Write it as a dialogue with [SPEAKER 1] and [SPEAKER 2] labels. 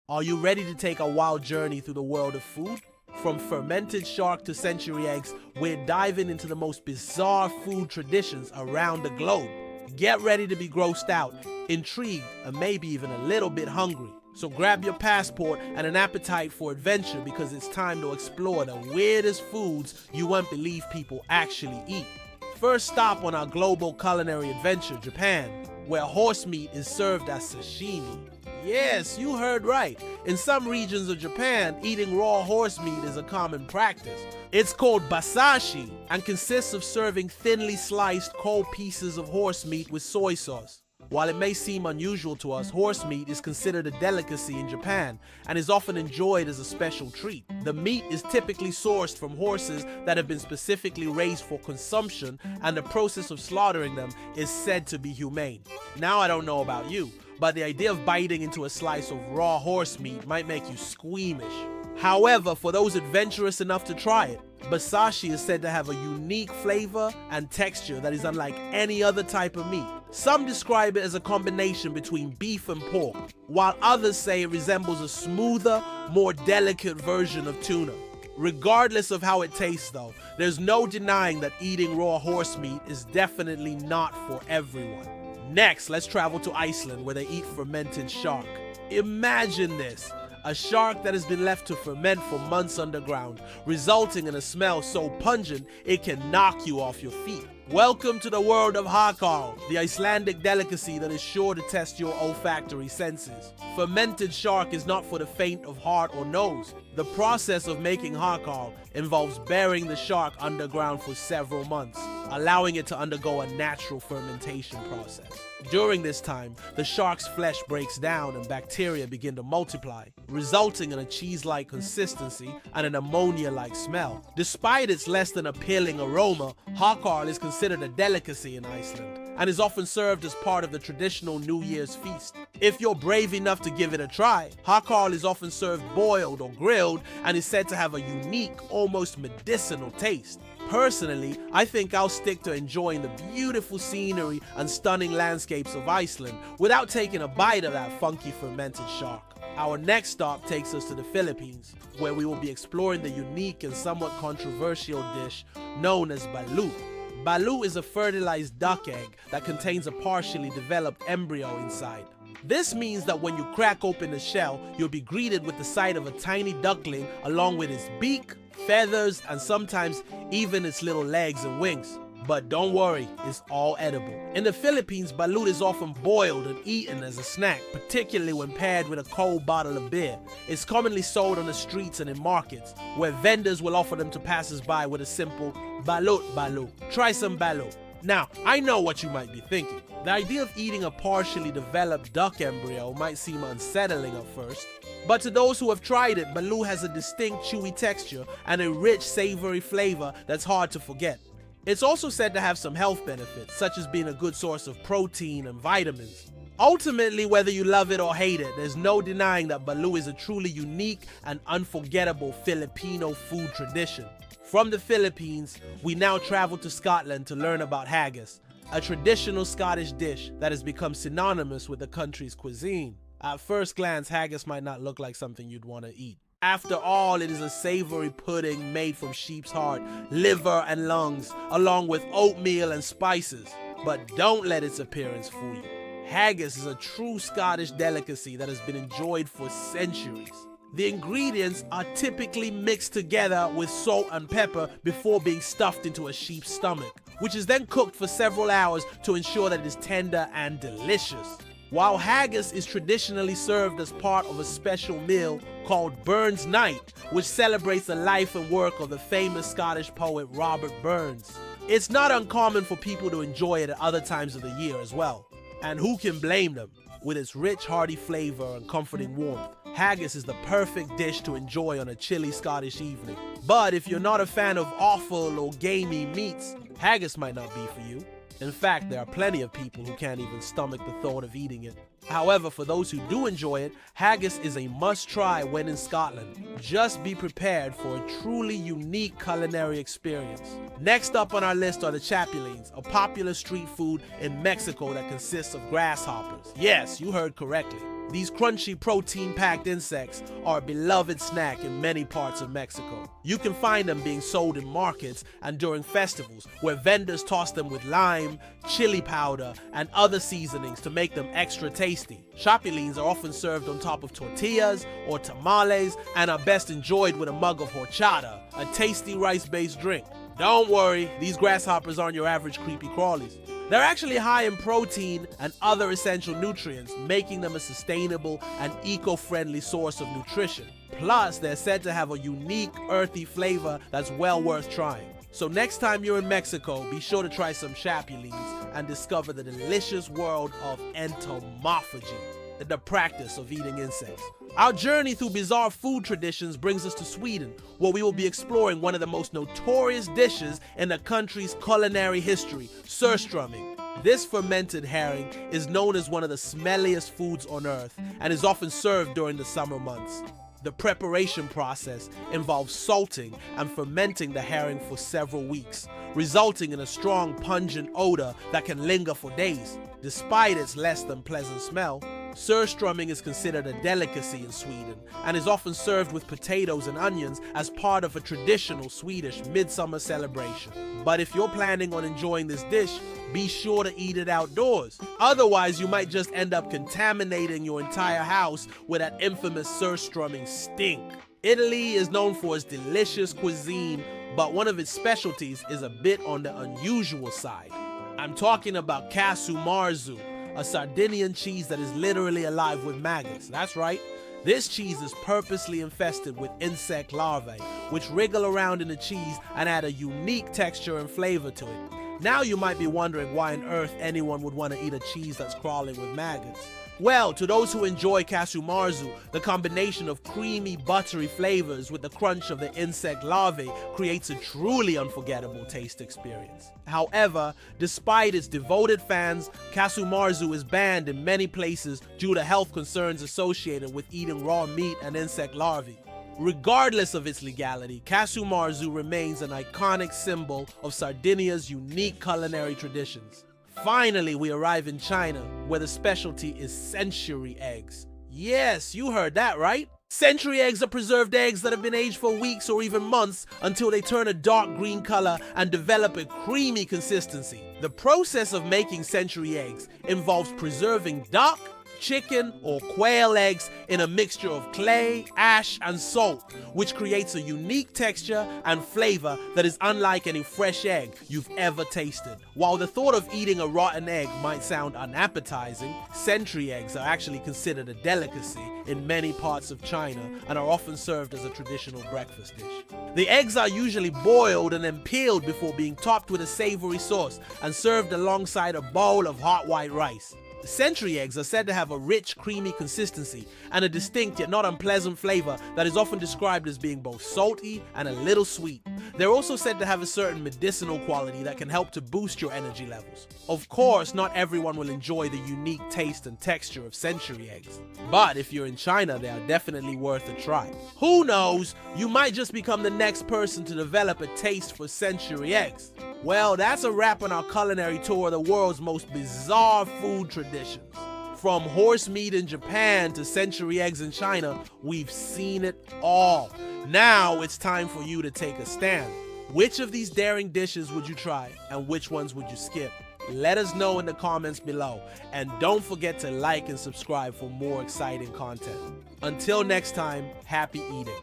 [SPEAKER 1] Are you ready to take a wild journey through the world of food? From fermented shark to century eggs, we're diving into the most bizarre food traditions around the globe. Get ready to be grossed out, intrigued, and maybe even a little bit hungry. So grab your passport and an appetite for adventure, because it's time to explore the weirdest foods you won't believe people actually eat. First stop on our global culinary adventure, Japan, where horse meat is served as sashimi. Yes, you heard right. In some regions of Japan, eating raw horse meat is a common practice. It's called Basashi and consists of serving thinly sliced cold pieces of horse meat with soy sauce. While it may seem unusual to us, horse meat is considered a delicacy in Japan and is often enjoyed as a special treat. The meat is typically sourced from horses that have been specifically raised for consumption, and the process of slaughtering them is said to be humane. Now, I don't know about you, but the idea of biting into a slice of raw horse meat might make you squeamish. However, for those adventurous enough to try it, Basashi is said to have a unique flavor and texture that is unlike any other type of meat. Some describe it as a combination between beef and pork, while others say it resembles a smoother, more delicate version of tuna. Regardless of how it tastes though, there's no denying that eating raw horse meat is definitely not for everyone. Next, let's travel to Iceland, where they eat fermented shark. Imagine this. A shark that has been left to ferment for months underground, resulting in a smell so pungent it can knock you off your feet. Welcome to the world of Hákarl, the Icelandic delicacy that is sure to test your olfactory senses. Fermented shark is not for the faint of heart or nose. The process of making Hákarl involves burying the shark underground for several months, allowing it to undergo a natural fermentation process. During this time, the shark's flesh breaks down and bacteria begin to multiply, resulting in a cheese-like consistency and an ammonia-like smell. Despite its less than appealing aroma, Hákarl is considered a delicacy in Iceland and is often served as part of the traditional New Year's feast. If you're brave enough to give it a try, Hákarl is often served boiled or grilled and is said to have a unique, almost medicinal taste. Personally, I think I'll stick to enjoying the beautiful scenery and stunning landscapes of Iceland without taking a bite of that funky fermented shark. Our next stop takes us to the Philippines, where we will be exploring the unique and somewhat controversial dish known as balut. Balut is a fertilized duck egg that contains a partially developed embryo inside. This means that when you crack open the shell, you'll be greeted with the sight of a tiny duckling along with its beak, feathers, and sometimes even its little legs and wings. But don't worry, it's all edible. In the Philippines, balut is often boiled and eaten as a snack, particularly when paired with a cold bottle of beer. It's commonly sold on the streets and in markets, where vendors will offer them to passers-by with a simple balut balut. Try some balut. Now, I know what you might be thinking. The idea of eating a partially developed duck embryo might seem unsettling at first, but to those who have tried it, balut has a distinct chewy texture and a rich, savory flavor that's hard to forget. It's also said to have some health benefits, such as being a good source of protein and vitamins. Ultimately, whether you love it or hate it, there's no denying that balut is a truly unique and unforgettable Filipino food tradition. From the Philippines, we now travel to Scotland to learn about haggis, a traditional Scottish dish that has become synonymous with the country's cuisine. At first glance, haggis might not look like something you'd want to eat. After all, it is a savory pudding made from sheep's heart, liver, and lungs, along with oatmeal and spices. But don't let its appearance fool you. Haggis is a true Scottish delicacy that has been enjoyed for centuries. The ingredients are typically mixed together with salt and pepper before being stuffed into a sheep's stomach, which is then cooked for several hours to ensure that it is tender and delicious. While haggis is traditionally served as part of a special meal called Burns Night, which celebrates the life and work of the famous Scottish poet Robert Burns, it's not uncommon for people to enjoy it at other times of the year as well. And who can blame them? With its rich, hearty flavor and comforting warmth, haggis is the perfect dish to enjoy on a chilly Scottish evening. But if you're not a fan of offal or gamey meats, haggis might not be for you. In fact, there are plenty of people who can't even stomach the thought of eating it. However, for those who do enjoy it, haggis is a must-try when in Scotland. Just be prepared for a truly unique culinary experience. Next up on our list are the Chapulines, a popular street food in Mexico that consists of grasshoppers. Yes, you heard correctly. These crunchy protein-packed insects are a beloved snack in many parts of Mexico. You can find them being sold in markets and during festivals where vendors toss them with lime, chili powder, and other seasonings to make them extra tasty. Chapulines are often served on top of tortillas or tamales and are best enjoyed with a mug of horchata, a tasty rice-based drink. Don't worry, these grasshoppers aren't your average creepy crawlies. They're actually high in protein and other essential nutrients, making them a sustainable and eco-friendly source of nutrition. Plus, they're said to have a unique, earthy flavor that's well worth trying. So next time you're in Mexico, be sure to try some chapulines and discover the delicious world of entomophagy, the practice of eating insects. Our journey through bizarre food traditions brings us to Sweden, where we will be exploring one of the most notorious dishes in the country's culinary history, Surströmming. This fermented herring is known as one of the smelliest foods on earth and is often served during the summer months. The preparation process involves salting and fermenting the herring for several weeks, resulting in a strong, pungent odor that can linger for days. Despite its less than pleasant smell, Surströmming is considered a delicacy in Sweden and is often served with potatoes and onions as part of a traditional Swedish midsummer celebration. But if you're planning on enjoying this dish, be sure to eat it outdoors. Otherwise, you might just end up contaminating your entire house with that infamous Surströmming stink. Italy is known for its delicious cuisine, but one of its specialties is a bit on the unusual side. I'm talking about marzu, a Sardinian cheese that is literally alive with maggots. That's right. This cheese is purposely infested with insect larvae, which wriggle around in the cheese and add a unique texture and flavor to it. Now you might be wondering why on earth anyone would want to eat a cheese that's crawling with maggots. Well, to those who enjoy marzu, the combination of creamy, buttery flavors with the crunch of the insect larvae creates a truly unforgettable taste experience. However, despite its devoted fans, marzu is banned in many places due to health concerns associated with eating raw meat and insect larvae. Regardless of its legality, marzu remains an iconic symbol of Sardinia's unique culinary traditions. Finally, we arrive in China, where the specialty is century eggs. Yes, you heard that right. Century eggs are preserved eggs that have been aged for weeks or even months until they turn a dark green color and develop a creamy consistency. The process of making century eggs involves preserving duck, chicken, or quail eggs in a mixture of clay, ash, and salt, which creates a unique texture and flavor that is unlike any fresh egg you've ever tasted. While the thought of eating a rotten egg might sound unappetizing, century eggs are actually considered a delicacy in many parts of China and are often served as a traditional breakfast dish. The eggs are usually boiled and then peeled before being topped with a savory sauce and served alongside a bowl of hot white rice. Century eggs are said to have a rich, creamy consistency and a distinct yet not unpleasant flavor that is often described as being both salty and a little sweet. They're also said to have a certain medicinal quality that can help to boost your energy levels. Of course, not everyone will enjoy the unique taste and texture of century eggs, but if you're in China, they are definitely worth a try. Who knows, you might just become the next person to develop a taste for century eggs. Well, that's a wrap on our culinary tour of the world's most bizarre food traditions. From horse meat in Japan to century eggs in China, we've seen it all. Now it's time for you to take a stand. Which of these daring dishes would you try, and which ones would you skip? Let us know in the comments below, and don't forget to like and subscribe for more exciting content. Until next time, happy eating.